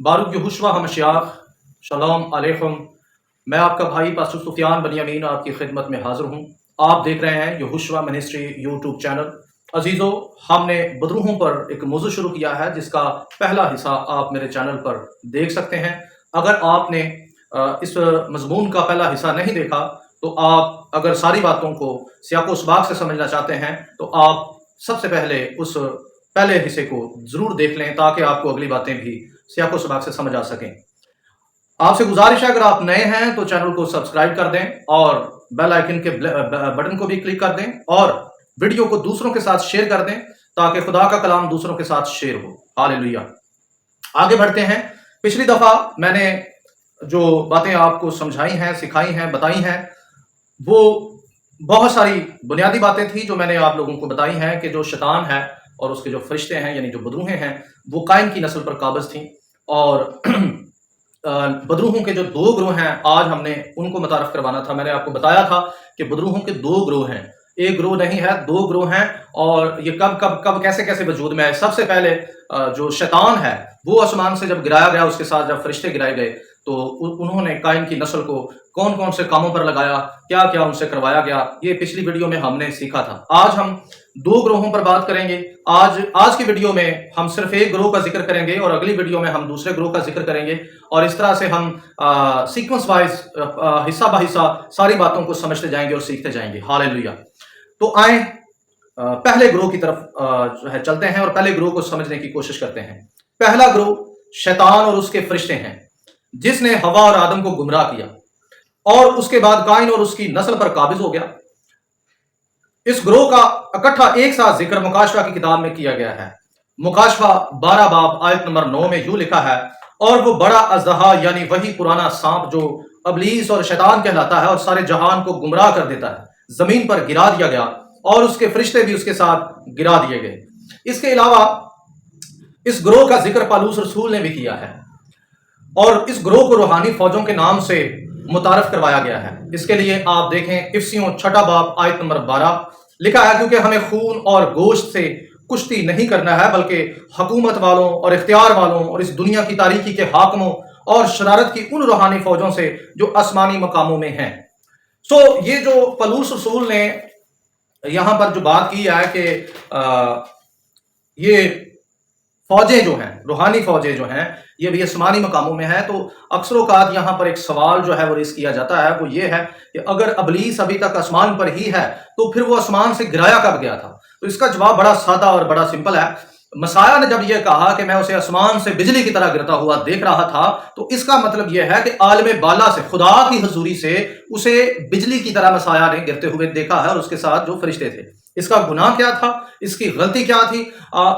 बारूक यहोशुआ हमशाख शलोम अलैकुम। मैं आपका भाई पास्टर सुफियान बनियामीन आपकी खिदमत में हाजिर हूँ। आप देख रहे हैं यहोशुआ मिनिस्ट्री यूट्यूब चैनल। अजीज़ों, हमने बदरूहों पर एक मौजू शुरू किया है जिसका पहला हिस्सा आप मेरे चैनल पर देख सकते हैं। अगर आपने इस मजमून का पहला हिस्सा नहीं देखा तो आप अगर सारी बातों को सियाको सबाक से समझना चाहते हैं तो आप सबसे पहले उस पहले हिस्से को ज़रूर देख लें ताकि आपको अगली बातें भी सियाको सबाक से समझ आ सकें। आपसे गुजारिश है अगर आप नए हैं तो चैनल को सब्सक्राइब कर दें और बेल आइकन के बटन को भी क्लिक कर दें और वीडियो को दूसरों के साथ शेयर कर दें ताकि खुदा का कलाम दूसरों के साथ शेयर हो। हालेलुया। आगे बढ़ते हैं। पिछली दफा मैंने जो बातें आपको समझाई हैं, सिखाई हैं, बताई हैं, वो बहुत सारी बुनियादी बातें थी जो मैंने आप लोगों को बताई हैं कि जो शैतान है और उसके जो फरिश्ते हैं यानी जो बदरूहें हैं वो कायन की नस्ल पर काबिज थी। और बदरूहों के जो दो ग्रोह हैं आज हमने उनको मुतारफ करवाना था। मैंने आपको बताया था कि बदरूहों के दो ग्रोह हैं, एक ग्रोह नहीं है, दो ग्रोह हैं। और ये कब कब कब कैसे कैसे वजूद में है। सबसे पहले जो शैतान है वो आसमान से जब गिराया गया, उसके साथ जब फरिश्ते गिराए गए तो उन्होंने कायन की नस्ल को कौन कौन से कामों पर लगाया, क्या क्या उनसे करवाया गया, ये पिछली वीडियो में हमने सीखा था। आज हम दो ग्रोहों पर बात करेंगे। आज की वीडियो में हम सिर्फ एक ग्रोह का जिक्र करेंगे और अगली वीडियो में हम दूसरे ग्रोह का जिक्र करेंगे और इस तरह से हम सीक्वेंस वाइज हिस्सा ब हिस्सा सारी बातों को समझते जाएंगे और सीखते जाएंगे। हालेलुया। तो आए पहले ग्रोह की तरफ जो है चलते हैं और पहले ग्रोह को समझने की कोशिश करते हैं। पहला ग्रोह शैतान और उसके फरिश्ते हैं जिसने हवा और आदम को गुमराह किया और उसके बाद कायन और उसकी नस्ल पर काबिज हो गया। इस ग्रोह का इकट्ठा एक साथ जिक्र मुकाशवा की किताब में किया गया है। मुकाशवा 12 बाब आयत नंबर 9 में यूं लिखा है, और वो बड़ा अजदहा यानी वही पुराना सांप जो अबलीस और शैतान कहलाता है और सारे जहान को गुमराह कर देता है, जमीन पर गिरा दिया गया और उसके फरिश्ते भी उसके साथ गिरा दिए गए। इसके अलावा इस ग्रोह का जिक्र पालूस रसूल ने भी किया है और इस ग्रोह को रूहानी फौजों के नाम से मुतारफ करवाया गया है। इसके लिए आप देखें इफ्सियों 6 बाब आयत नंबर 12 लिखा है, क्योंकि हमें खून और गोश्त से कुश्ती नहीं करना है बल्कि हुकूमत वालों और इख्तियार वालों और इस दुनिया की तारीकी के हाकमों और शरारत की उन रूहानी फौजों से जो आसमानी मकामों में हैं। ये जो पलूस रसूल ने यहाँ पर जो बात की है कि ये फौजें जो हैं, रूहानी फौजें जो हैं, ये भी आसमानी मकामों में है, तो अक्सर औकात यहाँ पर एक सवाल जो है वो रेज़ किया जाता है, वो ये है कि अगर अबलीस अभी तक आसमान पर ही है तो फिर वो आसमान से गिराया कब गया था। तो इसका जवाब बड़ा सादा और बड़ा सिंपल है। मसाया ने जब ये कहा कि मैं उसे आसमान से बिजली की तरह गिरता हुआ देख रहा था, तो इसका मतलब यह है कि आलम बाला से, खुदा की हजूरी से उसे बिजली की तरह मसाया ने गिरते हुए देखा है और उसके साथ जो फरिश्ते थे। इसका गुनाह क्या था, इसकी गलती क्या थी,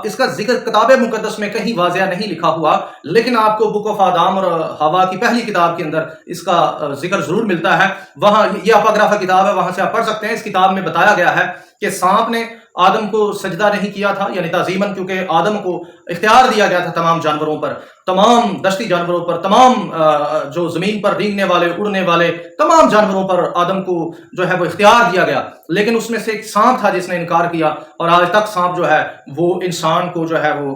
इसका जिक्र किताब मुकद्दस में कहीं वाज़िया नहीं लिखा हुआ, लेकिन आपको बुक ऑफ आदम और हवा की पहली किताब के अंदर इसका जिक्र जरूर मिलता है। वहां ये अपग्राफा किताब है, वहां से आप पढ़ सकते हैं। इस किताब में बताया गया है कि सांप ने आदम को सजदा नहीं किया था, यानी ताजीमन, क्योंकि आदम को इख्तियार दिया गया था तमाम जानवरों पर, तमाम दस्ती जानवरों पर, तमाम जो जमीन पर रेंगने वाले, उड़ने वाले तमाम जानवरों पर आदम को जो है वो इख्तियार दिया गया। लेकिन उसमें से एक सांप था जिसने इनकार किया और आज तक सांप जो है वो इंसान को जो है वो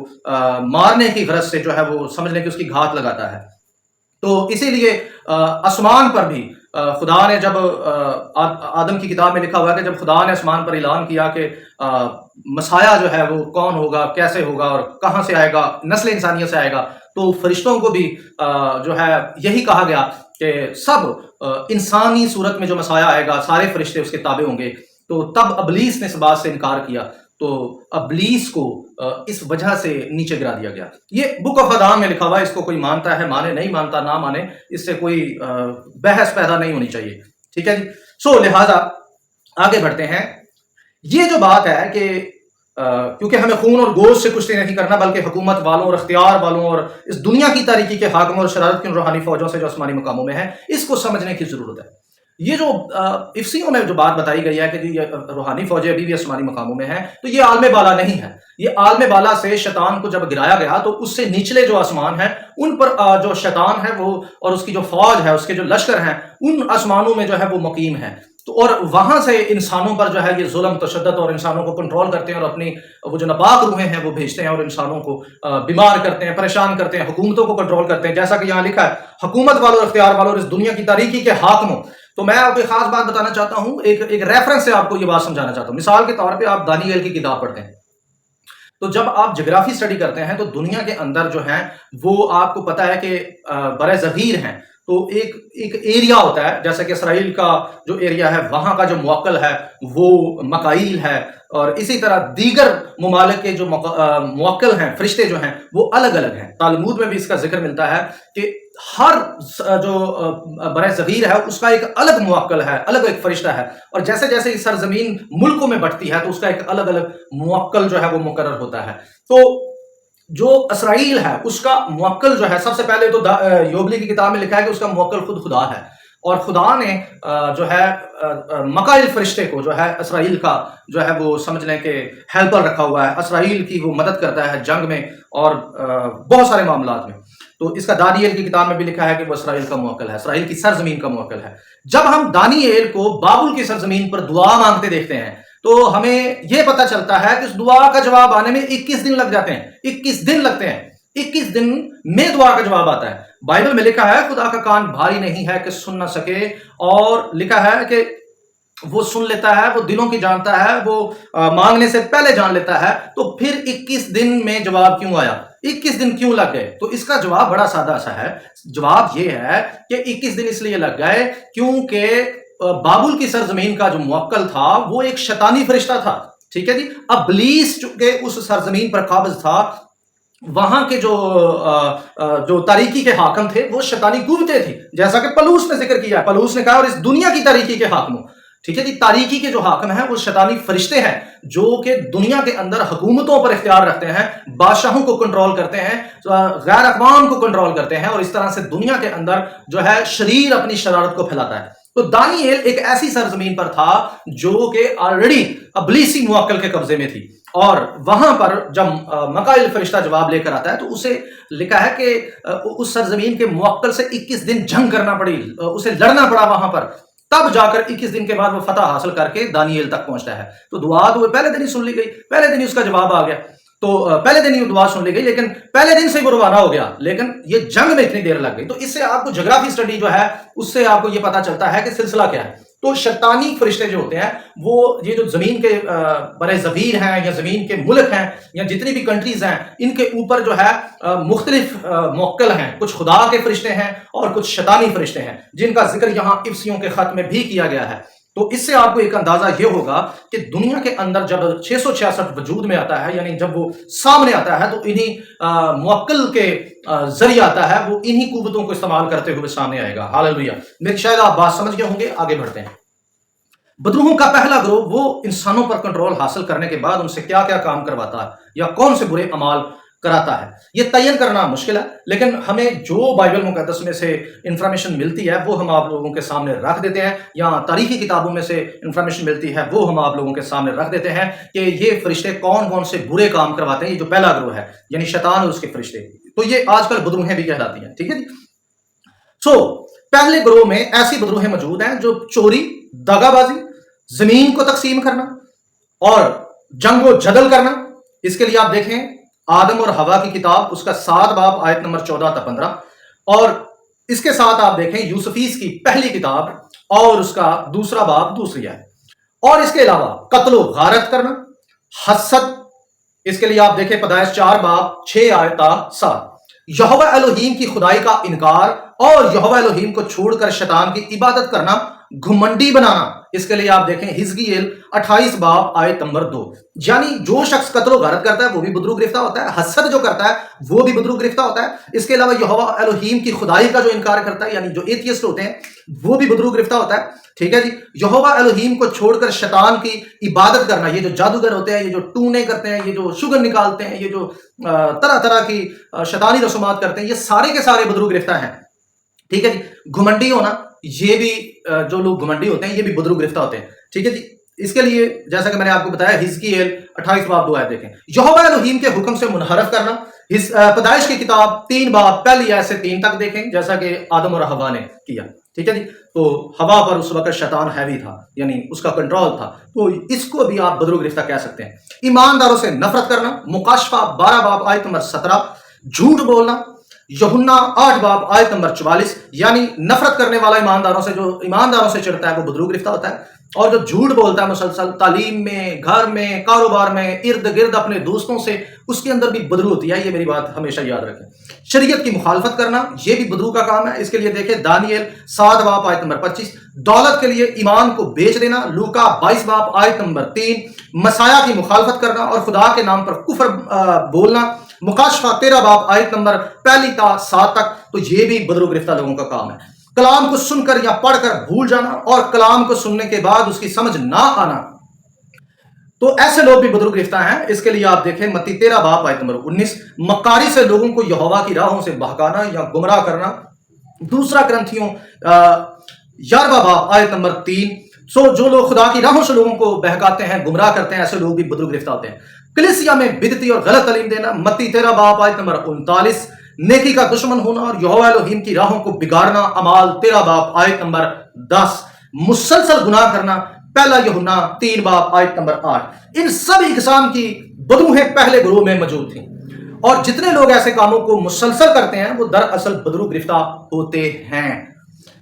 मारने की गरज से जो है वो समझ लें कि उसकी घात लगाता है। तो इसीलिए आसमान पर भी खुदा ने जब आदम की किताब में लिखा हुआ है कि जब खुदा ने आसमान पर ऐलान किया कि मसाया जो है वो कौन होगा, कैसे होगा और कहाँ से आएगा, नस्ल इंसानियत से आएगा, तो फरिश्तों को भी जो है यही कहा गया कि सब इंसानी सूरत में जो मसाया आएगा सारे फरिश्ते उसके ताबे होंगे। तो तब अबलीस ने इस बात से इनकार किया, तो अबलीस को इस वजह से नीचे गिरा दिया गया। ये बुक ऑफ आदम में लिखा हुआ है, इसको कोई मानता है माने, नहीं मानता ना माने, इससे कोई बहस पैदा नहीं होनी चाहिए। ठीक है जी। लिहाजा आगे बढ़ते हैं। ये जो बात है कि क्योंकि हमें खून और गोश्त से कुश्ती नहीं करना बल्कि हुकूमत वालों और इख्तियार वालों और इस दुनिया की तारीकी के हाकिमों और शरारत की रूहानी फौजों से जो आसमानी मकामों में है, इसको समझने की जरूरत है। ये जो इफ्सियों में जो बात बताई गई है कि ये रूहानी फौजें अभी भी आसमानी मकामों में हैं, तो ये आलम बाला नहीं है। ये आलम बाला से शैतान को जब गिराया गया तो उससे निचले जो आसमान है उन पर जो शैतान है वो और उसकी जो फौज है, उसके जो लश्कर हैं, उन आसमानों में जो है वो मुकीम है। تو اور وہاں سے انسانوں پر جو ہے یہ ظلم تشدد اور انسانوں کو کنٹرول کرتے ہیں اور اپنی وہ جو ناپاک روحیں ہیں وہ بھیجتے ہیں اور انسانوں کو بیمار کرتے ہیں، پریشان کرتے ہیں، حکومتوں کو کنٹرول کرتے ہیں، جیسا کہ یہاں لکھا ہے حکومت والوں، اختیار والوں اور اس دنیا کی تاریکی کے حاکموں۔ تو میں آپ کو ایک خاص بات بتانا چاہتا ہوں، ایک ریفرنس سے آپ کو یہ بات سمجھانا چاہتا ہوں۔ مثال کے طور پہ آپ دانیئیل کی کتاب پڑھتے ہیں، تو جب آپ جغرافی اسٹڈی کرتے ہیں تو دنیا کے اندر جو ہیں وہ آپ کو پتا ہے کہ برِ صغیر ہیں، تو ایک ایریا ہوتا ہے، جیسا کہ اسرائیل کا جو ایریا ہے وہاں کا جو موکل ہے وہ مکائیل ہے، اور اسی طرح دیگر ممالک کے جو موکل ہیں، فرشتے جو ہیں وہ الگ الگ ہیں۔ تالمود میں بھی اس کا ذکر ملتا ہے کہ ہر جو برِ صغیر ہے اس کا ایک الگ موکل ہے، الگ ایک فرشتہ ہے، اور جیسے جیسے اس سرزمین ملکوں میں بڑھتی ہے تو اس کا ایک الگ الگ موکل جو ہے وہ مقرر ہوتا ہے۔ تو جو اسرائیل ہے اس کا موکل جو ہے، سب سے پہلے تو یوبلی کی کتاب میں لکھا ہے کہ اس کا موکل خود خدا ہے، اور خدا نے جو ہے مکائل فرشتے کو جو ہے اسرائیل کا جو ہے وہ سمجھ لیں کہ ہیلپر رکھا ہوا ہے، اسرائیل کی وہ مدد کرتا ہے جنگ میں اور بہت سارے معاملات میں۔ تو اس کا دانیئیل کی کتاب میں بھی لکھا ہے کہ وہ اسرائیل کا موکل ہے، اسرائیل کی سرزمین کا موکل ہے۔ جب ہم دانیئیل کو بابل کی سرزمین پر دعا مانگتے دیکھتے ہیں تو ہمیں یہ پتہ چلتا ہے کہ اس دعا کا جواب آنے میں 21 دن لگ جاتے ہیں، 21 دن لگتے ہیں، 21 دن میں دعا کا جواب آتا ہے۔ بائبل میں لکھا ہے خدا کا کان بھاری نہیں ہے کہ سن نہ سکے، اور لکھا ہے کہ وہ سن لیتا ہے، وہ دلوں کی جانتا ہے، وہ مانگنے سے پہلے جان لیتا ہے۔ تو پھر 21 دن میں جواب کیوں آیا؟ 21 دن کیوں لگ گئے؟ تو اس کا جواب بڑا سادہ سا ہے، جواب یہ ہے کہ 21 دن اس لیے لگ گئے کیونکہ بابل کی سرزمین کا جو موکل تھا وہ ایک شیطانی فرشتہ تھا، ٹھیک ہے جی۔ ابلیس چونکہ اس سرزمین پر قابض تھا، وہاں کے جو تاریکی کے حاکم تھے وہ شیطانی قوتیں تھیں، جیسا کہ پلوس نے ذکر کیا، پلوس نے کہا اور اس دنیا کی تاریکی کے حاکموں، ٹھیک ہے جی۔ تاریکی کے جو حاکم ہیں وہ شیطانی فرشتے ہیں جو کہ دنیا کے اندر حکومتوں پر اختیار رکھتے ہیں، بادشاہوں کو کنٹرول کرتے ہیں، غیر اقوام کو کنٹرول کرتے ہیں، اور اس طرح سے دنیا کے اندر جو ہے شریر اپنی شرارت کو پھیلاتا ہے۔ تو دانیئیل ایک ایسی سرزمین پر تھا جو کہ آلریڈی ابلیسی موکل کے قبضے میں تھی، اور وہاں پر جب مکائل فرشتہ جواب لے کر آتا ہے تو اسے لکھا ہے کہ اس سرزمین کے موکل سے 21 دن جنگ کرنا پڑی، اسے لڑنا پڑا وہاں پر، تب جا کر 21 دن کے بعد وہ فتح حاصل کر کے دانیئیل تک پہنچتا ہے۔ تو دعا تو پہلے دن ہی سن لی گئی، پہلے دن ہی اس کا جواب آ گیا، تو پہلے دن ہی دعا سن لی گئی، لیکن پہلے دن سے وہ روانہ ہو گیا، لیکن یہ جنگ میں اتنی دیر لگ گئی۔ تو اس سے آپ کو جغرافی اسٹڈی جو ہے اس سے آپ کو یہ پتا چلتا ہے کہ سلسلہ کیا ہے۔ تو شیطانی فرشتے جو ہوتے ہیں وہ یہ جو زمین کے برِ صغیر ہیں یا زمین کے ملک ہیں یا جتنی بھی کنٹریز ہیں، ان کے اوپر جو ہے مختلف موکل ہیں، کچھ خدا کے فرشتے ہیں اور کچھ شیطانی فرشتے ہیں، جن کا ذکر یہاں افسیوں کے خط میں بھی کیا گیا ہے۔ تو اس سے آپ کو ایک اندازہ یہ ہوگا کہ دنیا کے اندر جب 666 وجود میں آتا ہے، یعنی جب وہ سامنے آتا ہے تو انہی موکل کے ذریعہ آتا ہے، وہ انہی قوتوں کو استعمال کرتے ہوئے سامنے آئے گا۔ ہاللویہ۔ میری شاید آپ بات سمجھ گئے ہوں گے، آگے بڑھتے ہیں۔ بدروہوں کا پہلا گروہ وہ انسانوں پر کنٹرول حاصل کرنے کے بعد ان سے کیا کیا کام کرواتا ہے یا کون سے برے اعمال کراتا ہے، یہ تعین کرنا مشکل ہے، لیکن ہمیں جو بائبل مقدس میں سے انفارمیشن ملتی ہے وہ ہم آپ لوگوں کے سامنے رکھ دیتے ہیں، یا تاریخی کتابوں میں سے انفارمیشن ملتی ہے وہ ہم آپ لوگوں کے سامنے رکھ دیتے ہیں کہ یہ فرشتے کون کون سے برے کام کرواتے ہیں۔ یہ جو پہلا گروہ ہے یعنی شیطان اور اس کے فرشتے، تو یہ آج کل بدروہیں بھی کہلاتی ہیں، ٹھیک ہے جی۔ پہلے گروہ میں ایسی بدروہیں موجود ہیں جو چوری، دغا بازی، زمین کو تقسیم کرنا اور جنگ و جدل کرنا۔ اس کے لیے آپ دیکھیں آدم اور حوا کی کتاب، اس کا 7 باب آیت نمبر 14 تا 15، اور اس کے ساتھ آپ دیکھیں یوسفیس کی پہلی کتاب اور اس کا 2 باب 2 آیت، اور اس کے علاوہ قتل و غارت کرنا، حسد۔ اس کے لیے آپ دیکھیں پیدائش 4 باب 6 آیت تا 7۔ یہوہ الوہیم کی خدائی کا انکار اور یہوہ الوہیم کو چھوڑ کر شیطان کی عبادت کرنا، گھمنڈی بنانا۔ اس کے لیے آپ دیکھیں حزقیل 28 باب آیت نمبر 2۔ یعنی جو شخص قتل و غارت کرتا ہے وہ بھی بدرو گرفتہ ہوتا ہے، حسد جو کرتا ہے وہ بھی بدرو گرفتہ ہوتا ہے۔ اس کے علاوہ یہوہ الوہیم کی خدائی کا جو انکار کرتا ہے، یعنی جو ایتھیسٹ ہوتے ہیں، وہ بھی بدرو گرفتہ ہوتا ہے، ٹھیک ہے جی۔ یہوہ الوہیم کو چھوڑ کر شیطان کی عبادت کرنا، یہ جو جادوگر ہوتے ہیں، یہ جو ٹونے کرتے ہیں، یہ جو شگر نکالتے ہیں، یہ جو طرح طرح کی شیطانی رسومات کرتے ہیں، یہ سارے کے سارے بدرو گرفتہ ہیں، ٹھیک ہے جی۔ گھمنڈی ہونا، یہ بھی جو لوگ گھمنڈی ہوتے ہیں یہ بھی بدرو گرفتہ ہوتے ہیں، ٹھیک ہے جی۔ اس کے لیے جیسا کہ میں نے آپ کو بتایا حزقیل 28 باب 2 آیت دیکھیں۔ یہوہ الوہیم کے حکم سے منحرف کرنا، پیدائش کی کتاب 3 باب 1 آیت سے 3 تک دیکھیں، جیسا کہ آدم اور حوا نے کیا، ठीक है जी। तो हवा पर उस वक्त शैतान हैवी था, यानी उसका कंट्रोल था, तो इसको भी आप बदरू गिरफ्तार कह सकते हैं। ईमानदारों से नफरत करना, मुकाशफा 12 बाब आयत नंबर 17, झूठ बोलना, यूहन्ना 8 बाब आयत नंबर 44, यानी नफरत करने वाला ईमानदारों से, जो ईमानदारों से चिढ़ता है वो बदरू गिरफ्तार होता है। और जो झूठ बोलता है मुसलसल तालीम में, घर में, कारोबार में, इर्द गिर्द अपने दोस्तों से, उसके अंदर भी बदरू होती है। ये मेरी बात हमेशा याद रखें। शरीयत की मुखालफत करना, ये भी बदरू का काम है। इसके लिए देखें दानियल 7 बाब आयत नंबर 25। दौलत के लिए ईमान को बेच देना, लूका 22 बाब आयत नंबर 3। मसाया की मुखालफत करना और खुदा के नाम पर कुफर बोलना, मुकाशफा 13 बाब आयत नंबर 1 ता 7 तक। तो ये भी बदरू गिरफ्तार लोगों का काम है। कलाम को सुनकर या पढ़कर भूल जाना और कलाम को सुनने के बाद उसकी समझ ना आना, तो ऐसे लोग भी बदरू गिरफ्तार हैं। इसके लिए आप देखें मत्ती 13 बाब आयत नंबर 19। मक्कारी से लोगों को यहोवा की राहों से बहकाना या गुमराह करना, दूसरा ग्रंथियों 11 बाब आयत नंबर 3। सो जो लोग खुदा की राहों से लोगों को बहकाते हैं, गुमराह करते हैं, ऐसे लोग भी बदरू गिरफ्तार होते हैं। कलीसिया में बिदती और गलत तालीम देना, मत्ती 13 बाब आयत नंबर 39। नेकी का दुश्मन होना और यहोवा एलोहीम की राहों को बिगाड़ना, अमाल 13 बाब आयत नंबर 10। मुसलसल गुनाह करना, पहला यूहन्ना 3 बाब आयत नंबर 8। इन सभी किस्म की बदरूहें पहले गुरूह में मौजूद थी, और जितने लोग ऐसे कामों को मुसलसल करते हैं वो दरअसल बदरू गिरफ्तार होते हैं।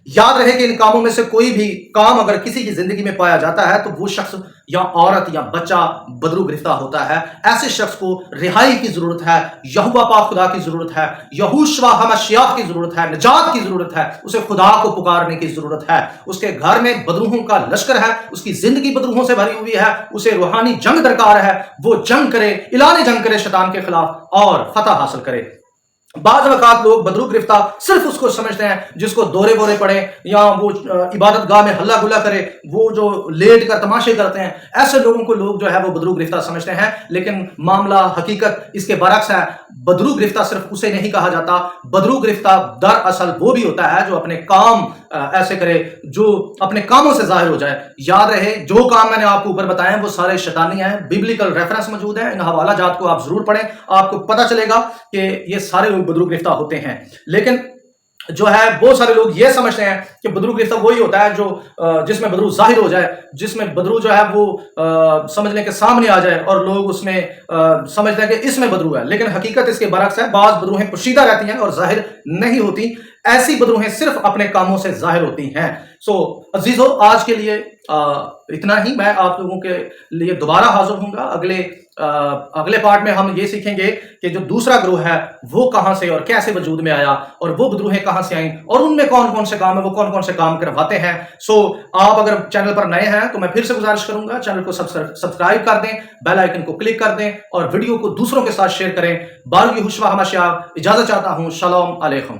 याद रहे कि इन कामों में से कोई भी काम अगर किसी की जिंदगी में पाया जाता है तो वो शख्स या औरत या बच्चा बदरू गिरफ्तार होता है। ऐसे शख्स को रिहाई की जरूरत है, यहोवा पाक खुदा की जरूरत है, यहोशुआ हमशियाह की जरूरत है, निजात की जरूरत है, उसे खुदा को पुकारने की जरूरत है। उसके घर में बदरूहों का लश्कर है, उसकी जिंदगी बदरूहों से भरी हुई है, उसे रूहानी जंग दरकार है। वो जंग करे, इलाने जंग करे शैतान के खिलाफ और फतह हासिल करे। बाज़ वक़ात लोग बदरू गिरफ्तार सिर्फ उसको समझते हैं जिसको दौरे बोरे पड़े, या वो इबादत गाह में हल्ला गुल्ला करे, वो जो लेट कर तमाशे करते हैं, ऐसे लोगों को लोग जो है वो बदरू गिरफ्तार समझते हैं। लेकिन मामला हकीकत इसके बरक्स है। बदरू गिरफ्तार सिर्फ उसे नहीं कहा जाता, बदरू गिरफ्तार दरअसल वो भी होता है जो अपने काम ऐसे करे, जो अपने कामों से जाहिर हो जाए। याद रहे जो काम मैंने आपको ऊपर बताए वो सारे शैतानी हैं। बिब्लिकल रेफरेंस मौजूद है, इन हवाला जात को आप जरूर पढ़ें, आपको पता चलेगा कि ये सारे लोग बदरू गिरफ्तार होते हैं। लेकिन जो है बहुत सारे लोग ये समझते हैं कि बदरू गिरफ्तार वही होता है जो जिसमें बदरू जाहिर हो जाए, जिसमें बदरू जो है वो समझने के सामने आ जाए और लोग उसमें समझते हैं कि इसमें बदरू है। लेकिन हकीकत इसके बरक्स है। बाज बदरूहें पोशीदा रहती हैं और जाहिर नहीं होती। ऐसी बदरूहें सिर्फ अपने कामों से जाहिर होती हैं। सो अजीजो, आज के लिए इतना ही। मैं आप लोगों के लिए दोबारा हाजिर होऊंगा अगले पार्ट में। हम ये सीखेंगे कि जो दूसरा ग्रोह है वो कहां से और कैसे वजूद में आया, और वो बदरूहें कहां से आई, और उनमें कौन कौन से काम है, वो कौन कौन से काम करवाते हैं। सो आप अगर चैनल पर नए हैं तो मैं फिर से गुजारिश करूंगा, चैनल को सब्सक्राइब कर दें, बेल आइकन को क्लिक कर दें और वीडियो को दूसरों के साथ शेयर करें। बारूक यहोशुआ हमशियाह इजाजत चाहता हूं। शलोम अलैकुम।